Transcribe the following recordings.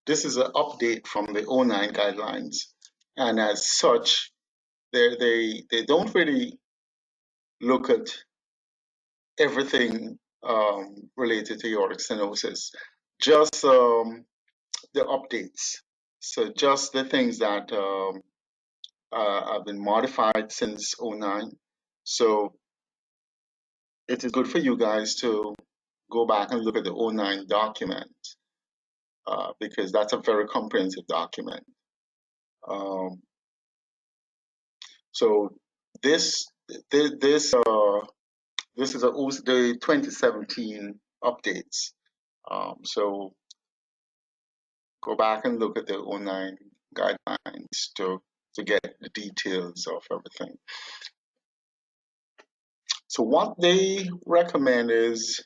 this is an update from the '09 guidelines, and as such, they don't really look at everything related to aortic stenosis, just the updates. So just the things that have been modified since '09. So it is good for you guys to go back and look at the '09 document because that's a very comprehensive document. So this this is the 2017 updates. So go back and look at the '09 guidelines to get the details of everything. So what they recommend is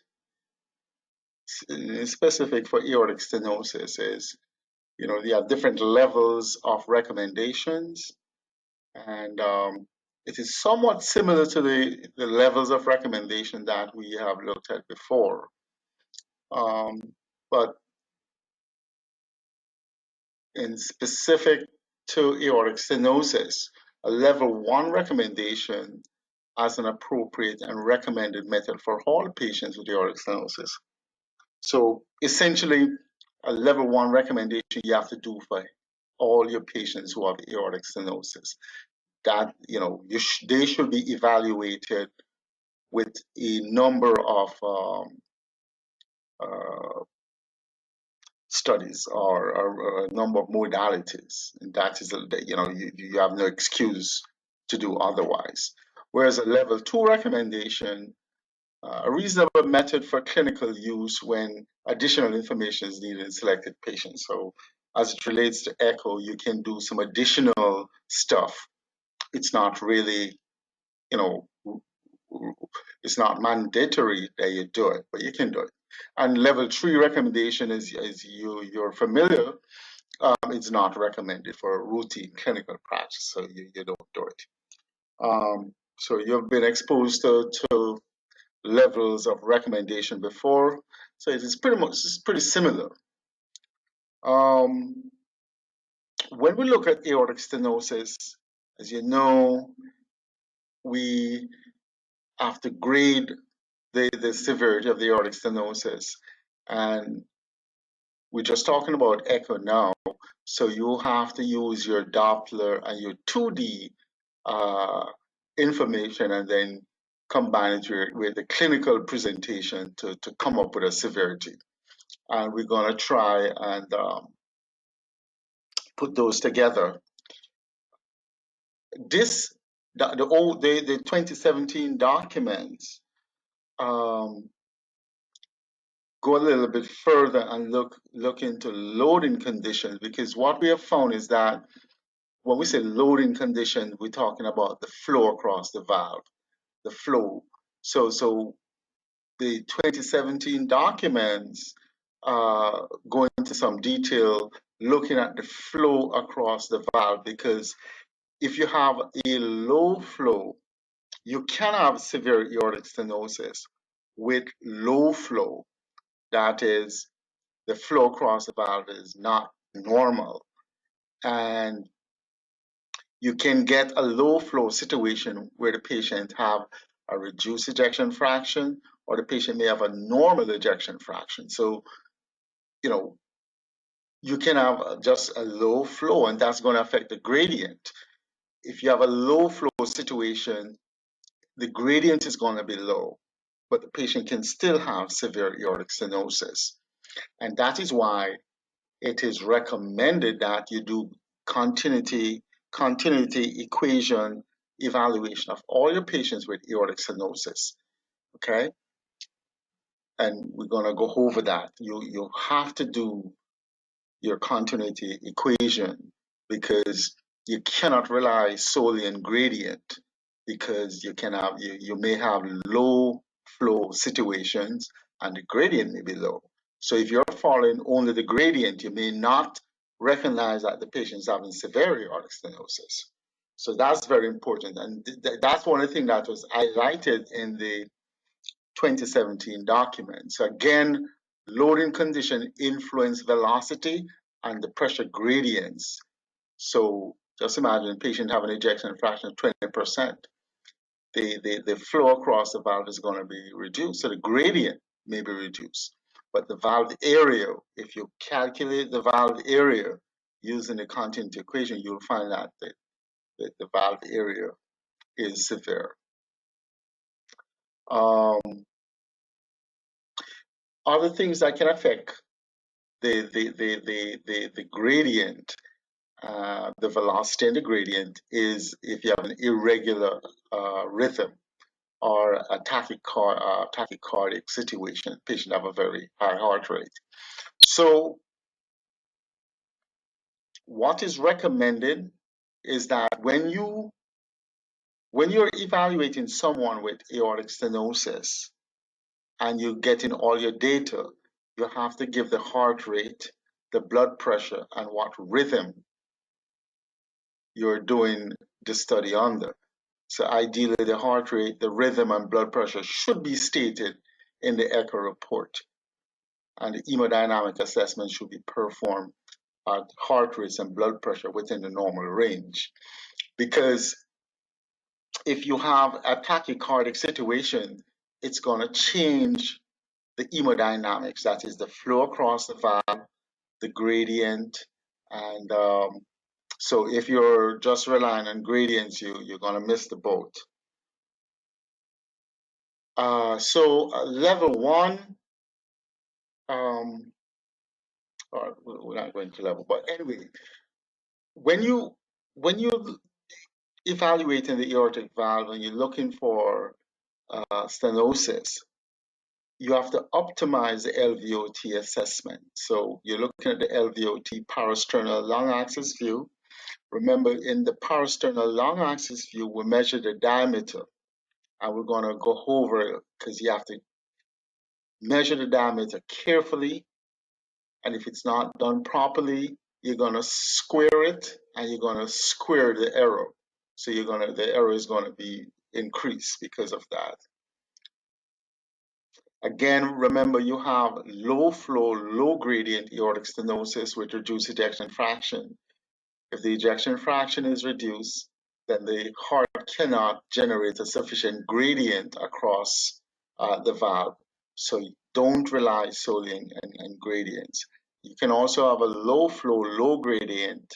specific for aortic stenosis is, they have different levels of recommendations, and it is somewhat similar to the levels of recommendation that we have looked at before. But in specific to aortic stenosis, a level 1 recommendation as an appropriate and recommended method for all patients with aortic stenosis. So essentially, a level 1 recommendation you have to do for all your patients who have aortic stenosis. That, they should be evaluated with a number of studies or a number of modalities, and that is, you have no excuse to do otherwise. Whereas a level 2 recommendation, a reasonable method for clinical use when additional information is needed in selected patients. So as it relates to echo, you can do some additional stuff. It's not really, it's not mandatory that you do it, but you can do it. And level 3 recommendation is, as you're familiar, it's not recommended for routine clinical practice, so you don't do it. So you've been exposed to levels of recommendation before, so it is pretty similar. When we look at aortic stenosis, as you know, we have to grade the severity of the aortic stenosis, and we're just talking about echo now, so you have to use your Doppler and your 2D information and then combine it with the clinical presentation to come up with a severity. And we're going to try and put those together. The 2017 documents go a little bit further and look into loading conditions, because what we have found is that when we say loading condition, we're talking about the flow across the valve, the flow. So the 2017 documents go into some detail looking at the flow across the valve, because if you have a low flow, you can have severe aortic stenosis with low flow. That is, the flow across the valve is not normal. And you can get a low flow situation where the patient have a reduced ejection fraction, or the patient may have a normal ejection fraction. So, you can have just a low flow, and that's going to affect the gradient. If you have a low flow situation, the gradient is going to be low, but the patient can still have severe aortic stenosis. And that is why it is recommended that you do continuity equation evaluation of all your patients with aortic stenosis. Okay? And we're going to go over that. You have to do your continuity equation, because you cannot rely solely on gradient, because you may have low flow situations and the gradient may be low. So if you're following only the gradient, you may not recognize that the patient is having severe aortic stenosis. So that's very important, and that's one of the things that was highlighted in the 2017 document. So again, loading condition influence velocity and the pressure gradients. So just imagine a patient having an ejection fraction of 20%. The flow across the valve is going to be reduced. So the gradient may be reduced. But the valve area, if you calculate the valve area using the continuity equation, you'll find that the valve area is severe. Other things that can affect the gradient, the velocity and the gradient, is if you have an irregular rhythm or a tachycardic situation. Patient have a very high heart rate. So what is recommended is that when you're evaluating someone with aortic stenosis and you're getting all your data, you have to give the heart rate, the blood pressure, and what rhythm you're doing the study under. So ideally, the heart rate, the rhythm, and blood pressure should be stated in the echo report. And the hemodynamic assessment should be performed at heart rates and blood pressure within the normal range. Because if you have a tachycardic situation, it's going to change the hemodynamics, that is the flow across the valve, the gradient, and so if you're just relying on gradients, you're going to miss the boat. Level 1, we're not going to level, but anyway, when you evaluating the aortic valve and you're looking for stenosis, you have to optimize the LVOT assessment. So you're looking at the LVOT parasternal long axis view. Remember, in the parasternal long axis view, we measure the diameter, and we're going to go over it because you have to measure the diameter carefully. And if it's not done properly, you're going to square it and you're going to square the error. So the error is going to be increased because of that. Again, remember you have low flow, low gradient aortic stenosis with reduced ejection fraction. If the ejection fraction is reduced, then the heart cannot generate a sufficient gradient across the valve. So don't rely solely on gradients. You can also have a low flow, low gradient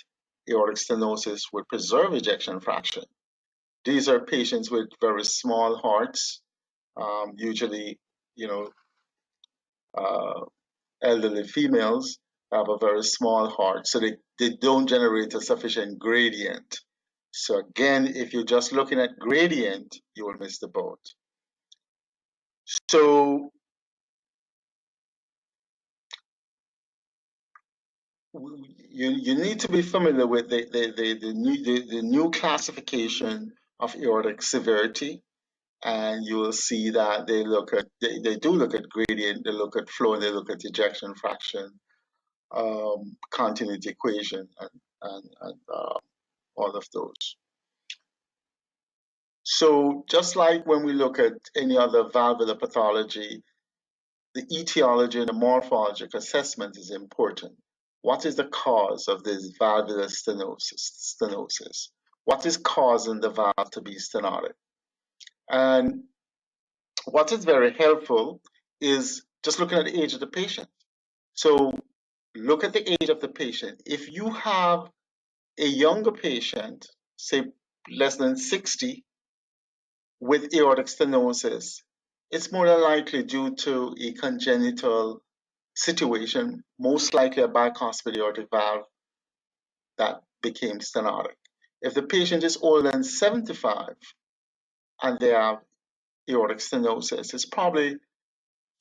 aortic stenosis with preserved ejection fraction. These are patients with very small hearts, usually, elderly females have a very small heart, so they don't generate a sufficient gradient. So again, if you're just looking at gradient, you will miss the boat. So you need to be familiar with the new classification of aortic severity, and you will see that they do look at gradient, they look at flow, and they look at ejection fraction, continuity equation, and all of those. So just like when we look at any other valvular pathology, the etiology and the morphologic assessment is important. What is the cause of this valvular stenosis? What is causing the valve to be stenotic? And what is very helpful is just looking at the age of the patient. So look at the age of the patient. If you have a younger patient, say less than 60, with aortic stenosis, it's more than likely due to a congenital situation, most likely a bicuspid aortic valve that became stenotic. If the patient is older than 75 and they have aortic stenosis, it's probably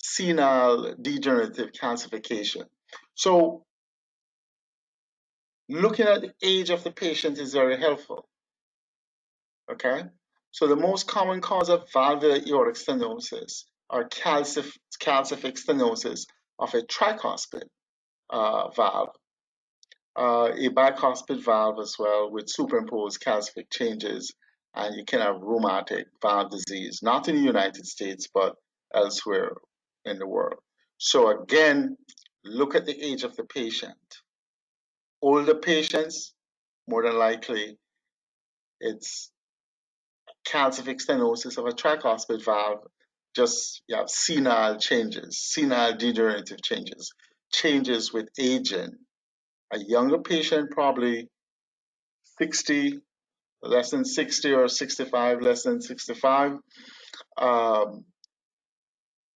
senile degenerative calcification. So looking at the age of the patient is very helpful. Okay, so the most common cause of valvular aortic stenosis are calcific stenosis of a tricuspid valve, a bicuspid valve as well with superimposed calcific changes, and you can have rheumatic valve disease, not in the United States, but elsewhere in the world. So again, look at the age of the patient. older patients, more than likely, it's calcific stenosis of a tricuspid valve. Just you have senile changes, senile degenerative changes, changes with aging. A younger patient, probably 60, less than 60, or 65, less than 65,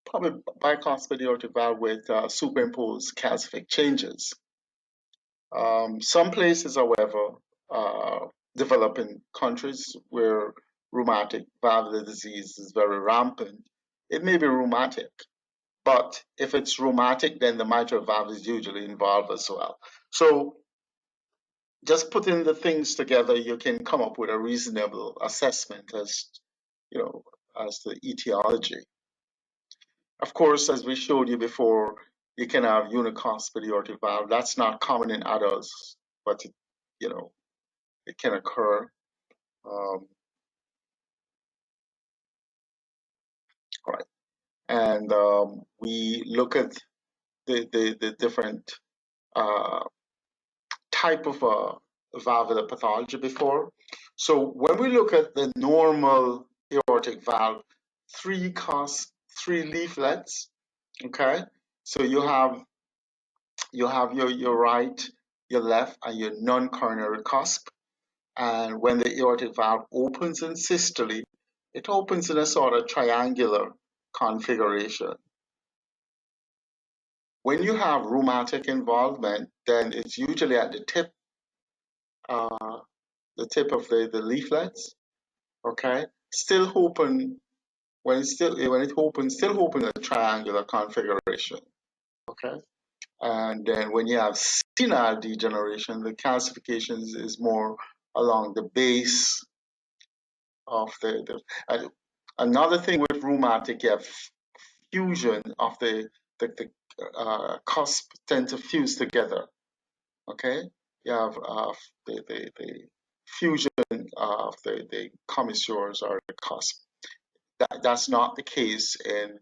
probably bicuspid aortic valve with superimposed calcific changes. Some places, however, developing countries where rheumatic valvular disease is very rampant, it may be rheumatic. But if it's rheumatic, then the mitral valve is usually involved as well. So just putting the things together, you can come up with a reasonable assessment as, as the etiology. Of course, as we showed you before, you can have unicuspid aortic valve. That's not common in adults, but it can occur. All right, and we look at the different type of valvular pathology before. So when we look at the normal aortic valve, three leaflets. Okay, so you have your right, your left, and your non-coronary cusp. And when the aortic valve opens in systole, it opens in a sort of triangular configuration. When you have rheumatic involvement, then it's usually at the tip of the leaflets. Okay, still open when it opens, still open in a triangular configuration. Okay. And then when you have senile degeneration, the calcification is more along the base of another thing with rheumatic, you have fusion of the cusp tend to fuse together. Okay, you have the fusion of the commissures or the cusp. That's not the case in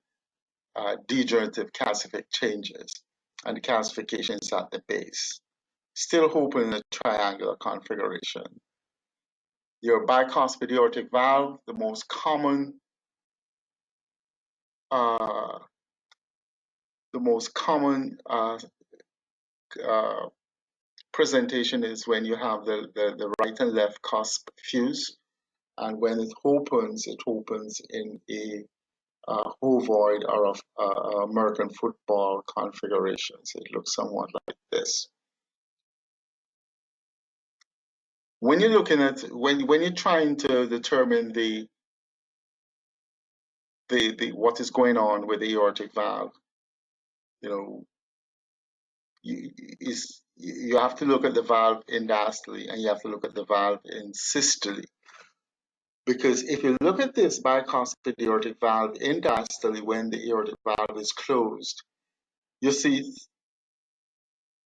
degenerative calcific changes, and the calcification is at the base. Still open in a triangular configuration. Your bicuspid aortic valve, the most common presentation is when you have the right and left cusp fuse, and when it opens in a ovoid or a American football configuration. So it looks somewhat like this. When you're looking at when you're trying to determine the what is going on with the aortic valve, you have to look at the valve in diastole and you have to look at the valve in systole. Because if you look at this bicuspid aortic valve in diastole, when the aortic valve is closed, you see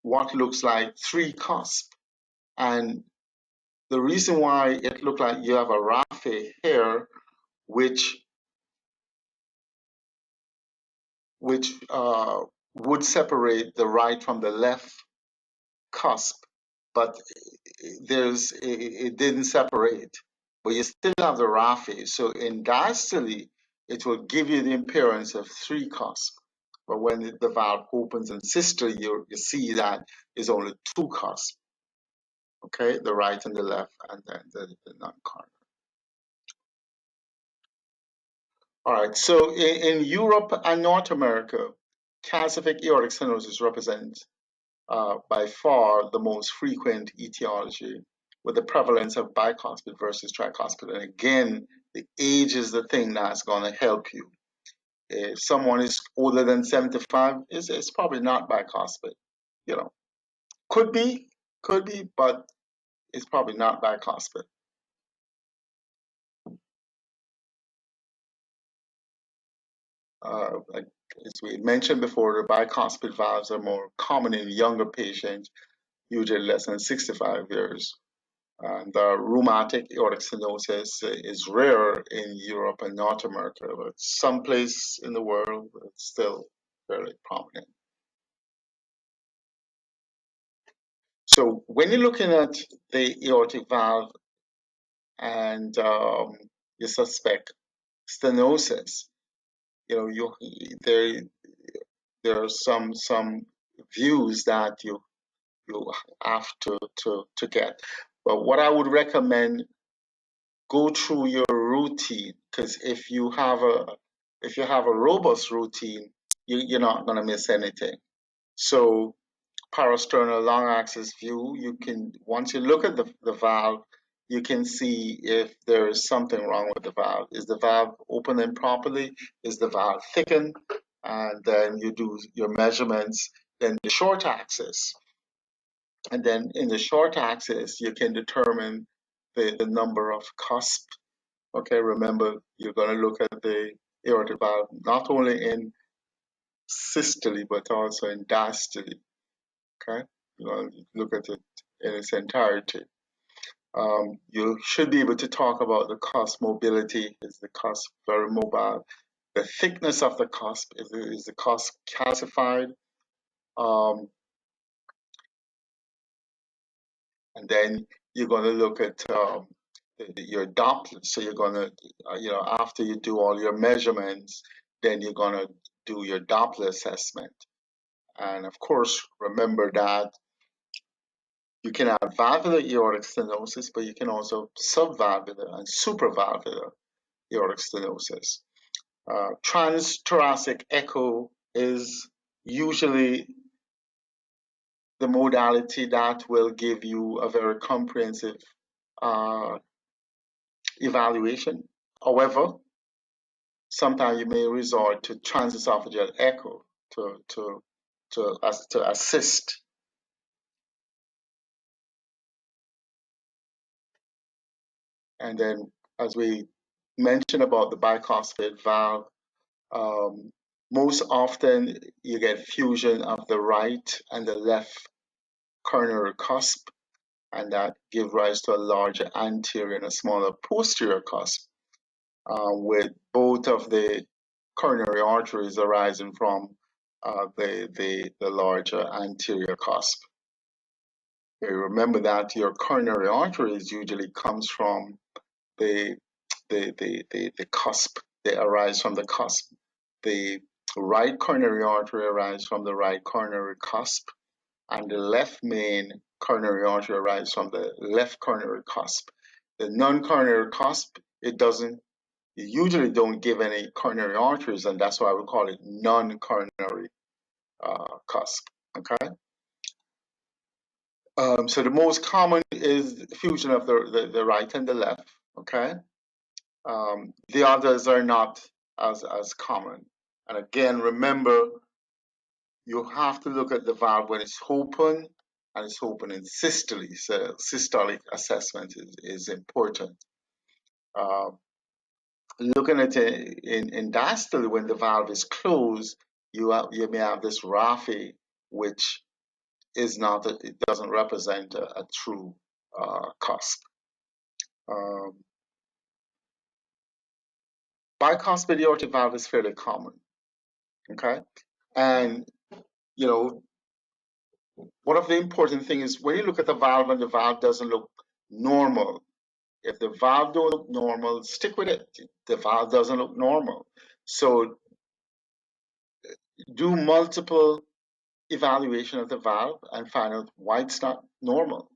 what looks like three cusps. And the reason why it looks like you have a raphe here, which would separate the right from the left cusp, but it didn't separate. But you still have the raphe. So in diastole, it will give you the appearance of three cusps. But when the valve opens in systole, you see that it's only two cusps. Okay, the right and the left, and then the non-coronary. All right, so in Europe and North America, calcific aortic stenosis represents by far the most frequent etiology, with the prevalence of bicuspid versus tricuspid. And again, the age is the thing that's going to help you. If someone is older than 75, it's probably not bicuspid. Could be, but it's probably not bicuspid. As we mentioned before, the bicuspid valves are more common in younger patients, usually less than 65 years. And rheumatic aortic stenosis is rare in Europe and North America, but someplace in the world it's still fairly prominent. So when you're looking at the aortic valve and you suspect stenosis, you there are some views that you have to get. But what I would recommend, go through your routine, because if you have a robust routine, you're not going to miss anything. So parasternal long axis view, you can, once you look at the valve, you can see if there is something wrong with the valve. Is the valve opening properly? Is the valve thickened? And then you do your measurements. Then the short axis, and then in the short axis, you can determine the number of cusp. Okay, remember, you're going to look at the aortic valve not only in systole, but also in diastole. Okay, you're going to look at it in its entirety. You should be able to talk about the cusp mobility. Is the cusp very mobile? The thickness of the cusp, is the cusp calcified? Um, and then you're going to look at your Doppler. So you're going to, after you do all your measurements, then you're going to do your Doppler assessment. And of course, remember that you can have valvular aortic stenosis, but you can also subvalvular and supravalvular aortic stenosis. Transthoracic echo is usually the modality that will give you a very comprehensive uh, evaluation. However, sometimes you may resort to transesophageal echo to assist. And then, as we mentioned about the bicuspid valve, most often you get fusion of the right and the left coronary cusp, and that give rise to a larger anterior and a smaller posterior cusp, with both of the coronary arteries arising from the larger anterior cusp. You remember that your coronary arteries usually comes from the the cusp. They arise from the cusp. The right coronary artery arises from the right coronary cusp, and the left main coronary artery arises from the left coronary cusp. The non-coronary cusp, it usually don't give any coronary arteries, and that's why we call it non-coronary cusp. Okay. So the most common is fusion of the right and the left. Okay. The others are not as common. And again, remember, you have to look at the valve when it's open, and it's open in systole. So systolic assessment is important. Looking at it in diastole, when the valve is closed, you may have this raphe, which it doesn't represent a true cusp. Um, Bicuspid aortic valve is fairly common. Okay, and one of the important things is when you look at the valve and the valve doesn't look normal. If the valve don't look normal, stick with it. The valve doesn't look normal. So do multiple evaluation of the valve and find out why it's not normal.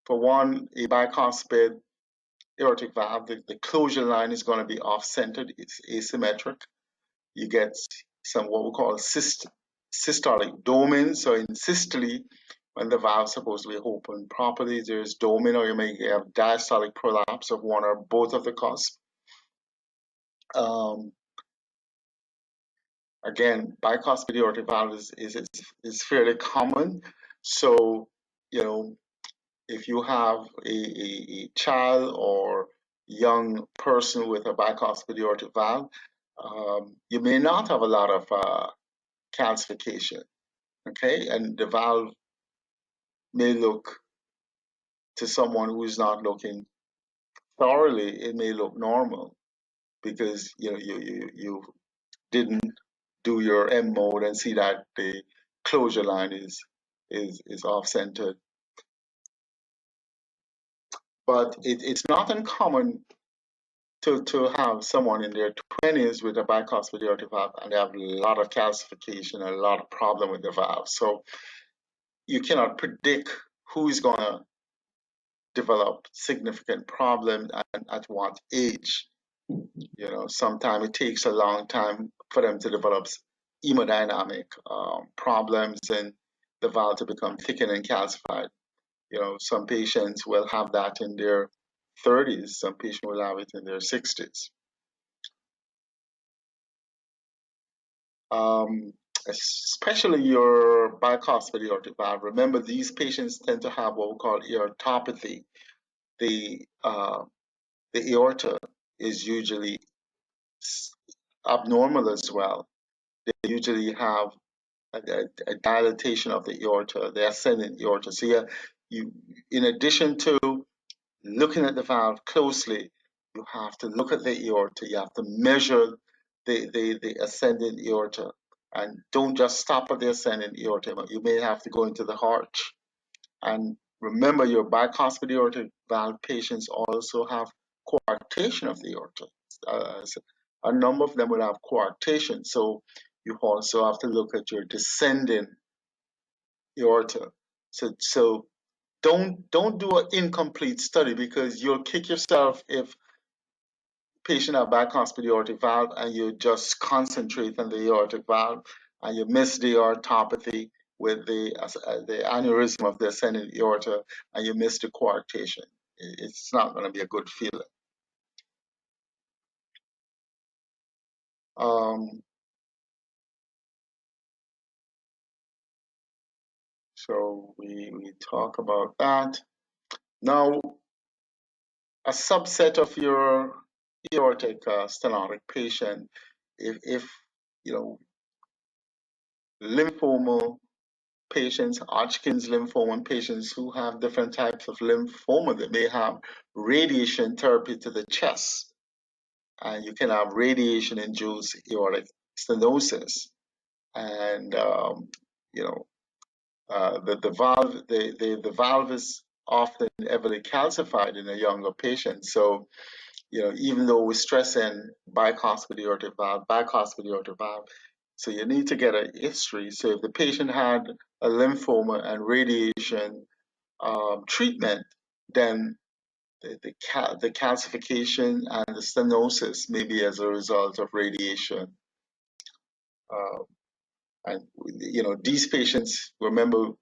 For one, a bicuspid aortic valve, the closure line is going to be off-centered. It's asymmetric. You get some what we call systolic doming. So in systole, when the valve is supposed to be open properly, there's doming, or you may have diastolic prolapse of one or both of the cusps. Again, bicuspid aortic valve is fairly common. So, if you have a child or young person with a bicuspid aortic valve, you may not have a lot of calcification, okay? And the valve may look, to someone who is not looking thoroughly, it may look normal because you didn't do your M mode and see that the closure line is is off-centered. But it's not uncommon to have someone in their 20s with a bicuspid aortic valve and they have a lot of calcification and a lot of problem with the valve. So you cannot predict who is going to develop significant problem and at what age. You know, sometimes it takes a long time for them to develop hemodynamic problems and the valve to become thickened and calcified. You know, some patients will have that in their 30s, some patients will have it in their 60s. Um, Especially your bicuspid aortic valve. Remember, these patients tend to have what we call aortopathy. The the aorta is usually abnormal as well. They usually have a dilatation of the aorta, the ascending aorta. So you, in addition to looking at the valve closely, you have to look at the aorta. You have to measure the ascending aorta. And don't just stop at the ascending aorta. You may have to go into the heart. And remember, your bicuspid aortic valve patients also have coarctation of the aorta. So a number of them will have coarctation. So you also have to look at your descending aorta. So don't do an incomplete study because you'll kick yourself if patient have bicuspid aortic valve and you just concentrate on the aortic valve and you miss the aortopathy with the aneurysm of the ascending aorta and you miss the coarctation. It's not going to be a good feeling. So we talk about that. Now, a subset of your aortic stenotic patient, if you know lymphoma patients, Hodgkin's lymphoma patients who have different types of lymphoma, they may have radiation therapy to the chest, and you can have radiation-induced aortic stenosis, and you know the valve is often heavily calcified in a younger patient. So you know, even though we're stressing bicuspid aortic valve, so you need to get a history. So if the patient had a lymphoma and radiation treatment, then the calcification and the stenosis may be as a result of radiation. And you know, these patients, remember,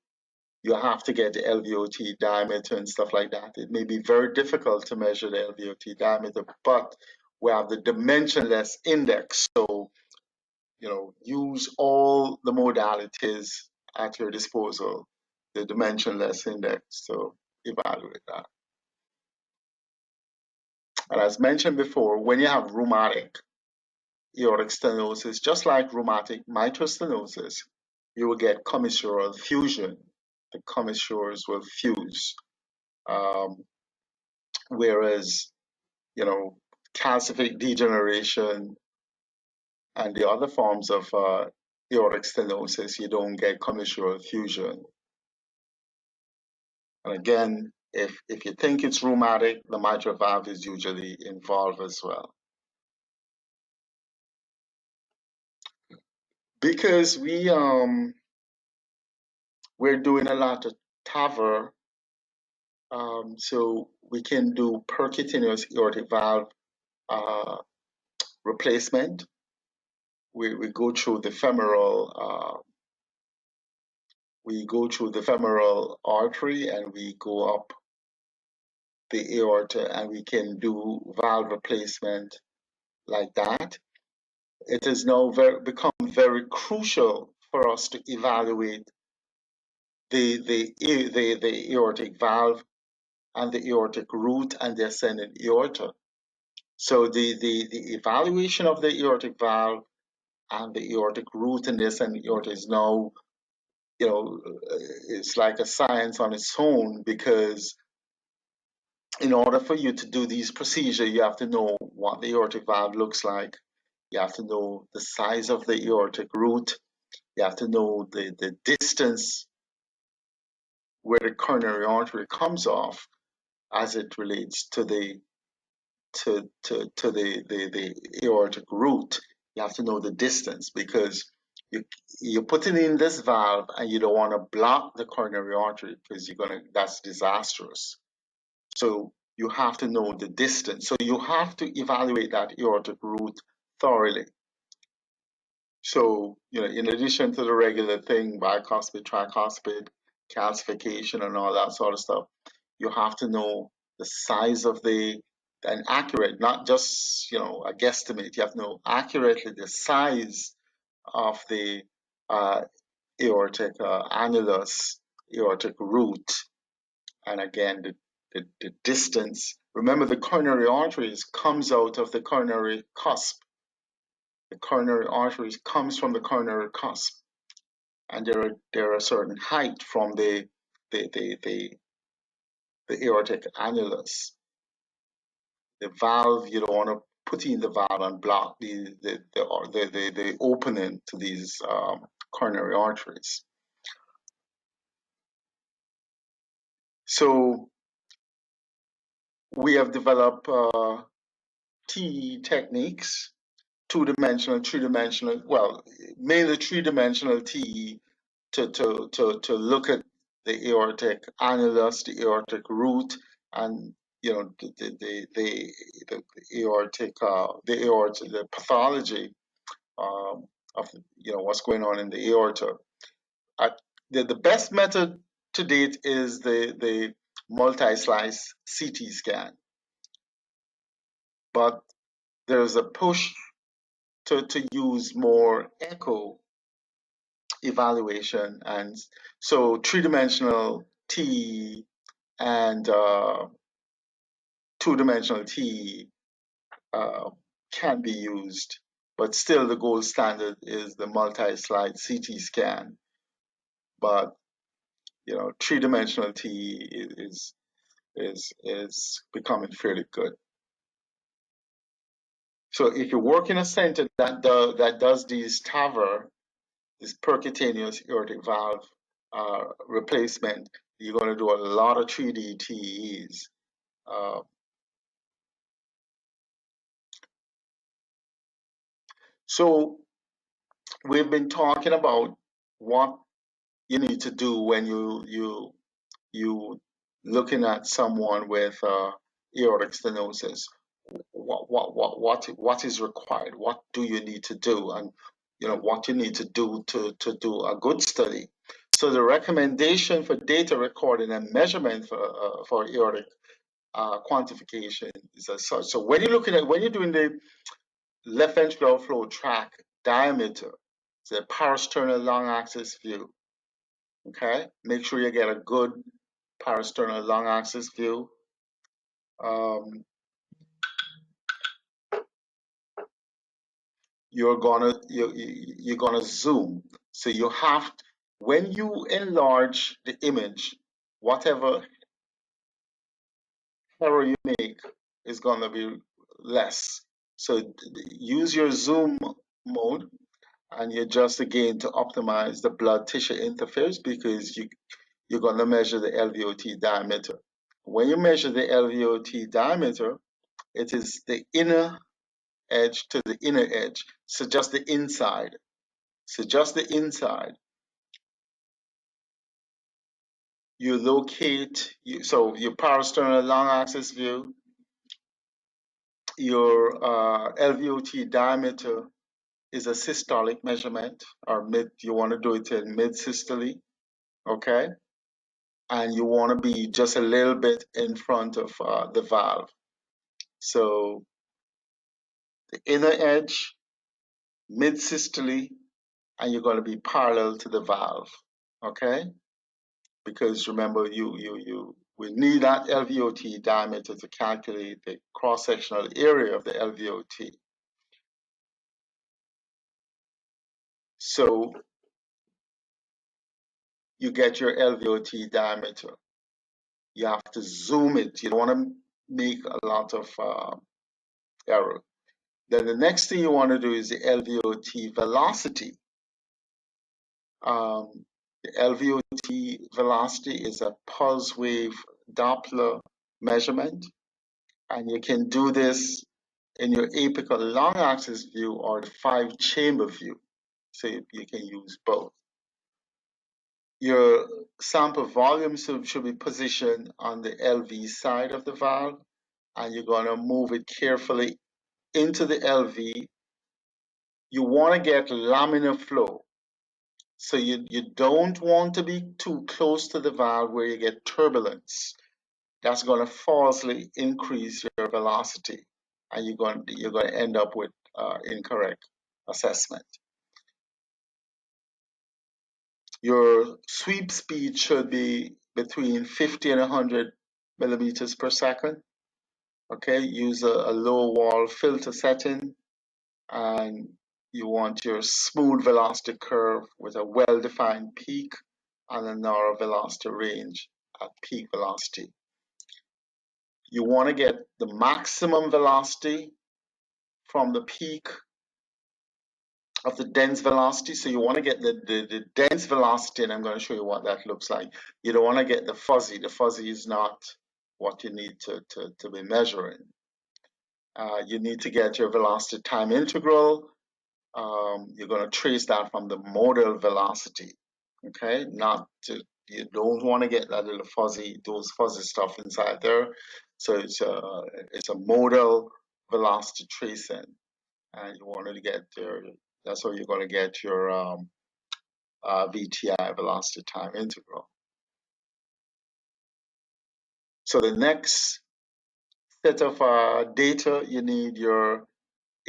you have to get the LVOT diameter and stuff like that. It may be very difficult to measure the LVOT diameter, but we have the dimensionless index. So, you know, use all the modalities at your disposal, the dimensionless index to evaluate that. And as mentioned before, when you have rheumatic aortic stenosis, just like rheumatic mitral stenosis, you will get commissural fusion. The commissures will fuse. Whereas, you know, calcific degeneration and the other forms of aortic stenosis, you don't get commissural fusion. And again, if you think it's rheumatic, the mitral valve is usually involved as well. Because we're doing a lot of TAVR, so we can do percutaneous aortic valve replacement. We go through the femoral artery and we go up the aorta and we can do valve replacement like that. It has now become very crucial for us to evaluate the aortic valve and the aortic root and the ascending aorta. So the evaluation of the aortic valve and the aortic root and the ascending aorta is now, you know, it's like a science on its own, because in order for you to do these procedures, you have to know what the aortic valve looks like. You have to know the size of the aortic root. You have to know the distance where the coronary artery comes off as it relates to the aortic root. You have to know the distance because you you're putting in this valve and you don't want to block the coronary artery because that's disastrous. So you have to know the distance. So you have to evaluate that aortic root thoroughly. So, in addition to the regular thing, bicuspid, tricuspid, calcification, and all that sort of stuff, you have to know the size of and accurate, not just, a guesstimate. You have to know accurately the size of the uh, aortic annulus, aortic root, and again, the distance. Remember, the coronary arteries comes out of the coronary cusp. The coronary arteries comes from the coronary cusp, and they're a certain height from the, the, the, the aortic annulus. The valve, you don't want to put in the valve and block the opening to these coronary arteries. So we have developed TE techniques, two-dimensional, three-dimensional, well, mainly three-dimensional TE to look at the aortic annulus, the aortic root, and the aortic the pathology of what's going on in the aorta. The best method to date is the multi-slice CT scan, but there's a push to use more echo evaluation, and so three-dimensional TE and two-dimensional TE can be used, but still the gold standard is the multi-slide CT scan. But three-dimensional TE is becoming fairly good. So if you work in a center that does these TAVR, this percutaneous aortic valve replacement, you're going to do a lot of 3D TEs. So we've been talking about what you need to do when you looking at someone with aortic stenosis. What is required? What do you need to do? And what you need to do to do a good study. So the recommendation for data recording and measurement for aortic quantification is as such. So when you're doing the left ventricular outflow tract diameter, the parasternal long axis view. Okay, make sure you get a good parasternal long axis view. You're gonna zoom. So you have to, when you enlarge the image, whatever error you make is gonna be less. So use your zoom mode, and you adjust again to optimize the blood tissue interface, because you're going to measure the LVOT diameter. When you measure the LVOT diameter, it is the inner edge to the inner edge, so just the inside. So just the inside. You locate, so your parasternal long axis view, your LVOT diameter is a systolic measurement, or you want to do it in mid-systole, okay? And you want to be just a little bit in front of the valve. So the inner edge, mid-systole, and you're going to be parallel to the valve, okay? Because remember, we need that LVOT diameter to calculate the cross-sectional area of the LVOT. So you get your LVOT diameter. You have to zoom it. You don't want to make a lot of error. Then the next thing you want to do is the LVOT velocity. The LVOT velocity is a pulse wave Doppler measurement, and you can do this in your apical long axis view or the 5-chamber view. So you can use both. Your sample volume should be positioned on the LV side of the valve, and you're going to move it carefully into the LV. You want to get laminar flow. So you don't want to be too close to the valve where you get turbulence. That's going to falsely increase your velocity, and you're going to end up with incorrect assessment. Your sweep speed should be between 50 and 100 millimeters per second. Okay, use a low wall filter setting, and you want your smooth velocity curve with a well-defined peak and a narrow velocity range at peak velocity. You want to get the maximum velocity from the peak of the dense velocity. So you want to get the dense velocity, and I'm going to show you what that looks like. You don't want to get the fuzzy. The fuzzy is not what you need to be measuring. You need to get your velocity time integral. You're going to trace that from the modal velocity. Okay, you don't want to get that little those fuzzy stuff inside there. So it's a modal velocity tracing, and you want to get there. That's how you're going to get your VTI, velocity time integral. So the next set of data, you need your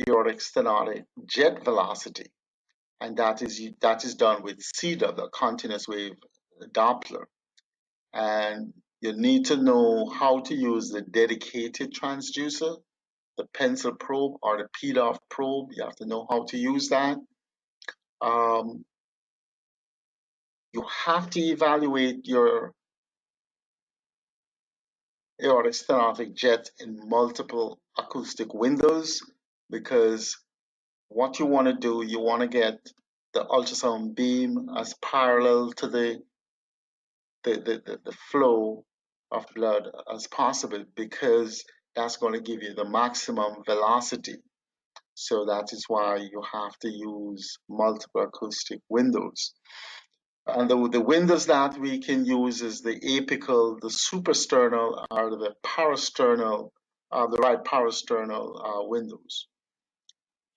aortic stenotic jet velocity, and that is done with CW, the continuous wave Doppler. And you need to know how to use the dedicated transducer, the pencil probe or the PDOF probe. You have to know how to use that. You have to evaluate your aortic stenotic jet in multiple acoustic windows, because what you want to do, you want to get the ultrasound beam as parallel to the flow of blood as possible, because that's going to give you the maximum velocity. So that is why you have to use multiple acoustic windows. And the windows that we can use is the apical, the suprasternal, or the parasternal, the right parasternal windows.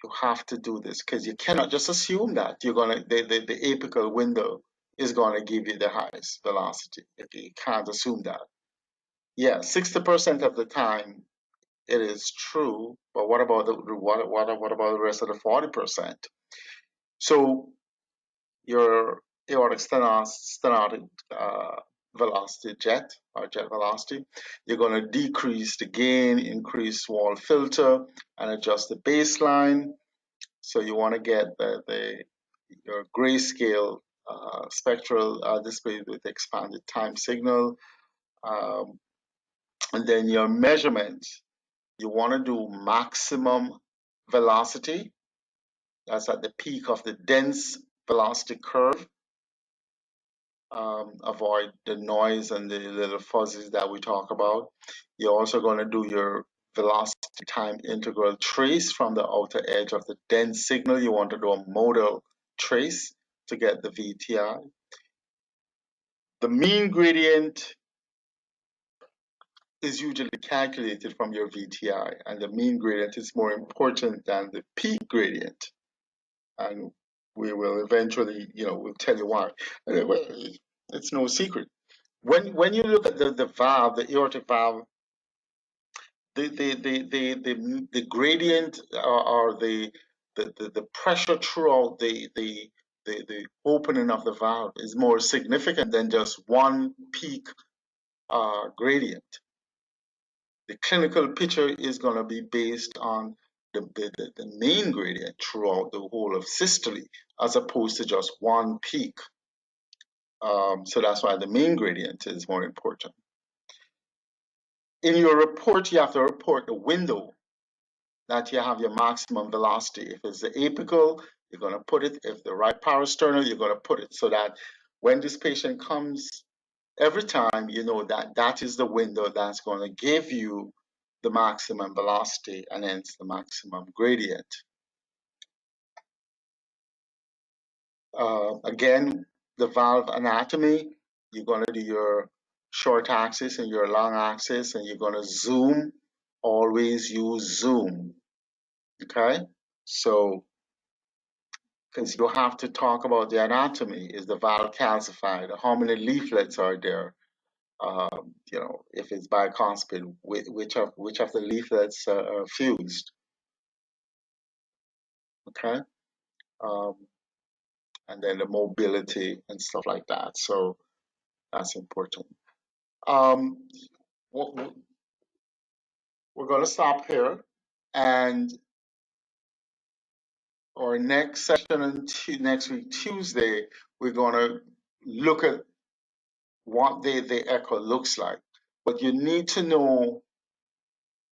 You have to do this because you cannot just assume that the apical window is going to give you the highest velocity. You can't assume that. Yeah, 60% of the time it is true, but what about the rest of the 40%? So your aortic stenotic velocity jet velocity, you're going to decrease the gain, increase wall filter, and adjust the baseline. So you want to get your grayscale spectral display with expanded time signal. And then your measurement, you want to do maximum velocity. That's at the peak of the dense velocity curve. Avoid the noise and the little fuzzies that we talk about. You're also going to do your velocity time integral trace from the outer edge of the dense signal. You want to do a modal trace to get the VTI. The mean gradient is usually calculated from your VTI, and the mean gradient is more important than the peak gradient. And we will eventually, we'll tell you why. It's no secret. When you look at the valve, the aortic valve, the gradient or the pressure throughout the opening of the valve is more significant than just one peak gradient. The clinical picture is going to be based on the main gradient throughout the whole of systole, as opposed to just one peak. So that's why the main gradient is more important. In your report, you have to report the window that you have your maximum velocity. If it's the apical, you're going to put it. If the right parasternal, you're going to put it, so that When this patient comes, every time you know that that is the window that's going to give you the maximum velocity and hence the maximum gradient. Again, the valve anatomy, you're going to do your short axis and your long axis, and you're going to zoom. Always use zoom. Okay? So, because you have to talk about the anatomy. Is the valve calcified? How many leaflets are there? You know, if it's bicuspid, which of the leaflets are fused? Okay? Um, and then the mobility and stuff like that. So that's important. Um, we're going to stop here, and our next session on next week Tuesday, we're going to look at what the echo looks like. But you need to know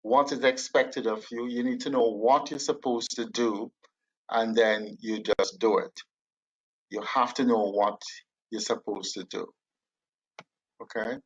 what is expected of you. You need to know what you're supposed to do, and then you just do it. You have to know what you're supposed to do. Okay?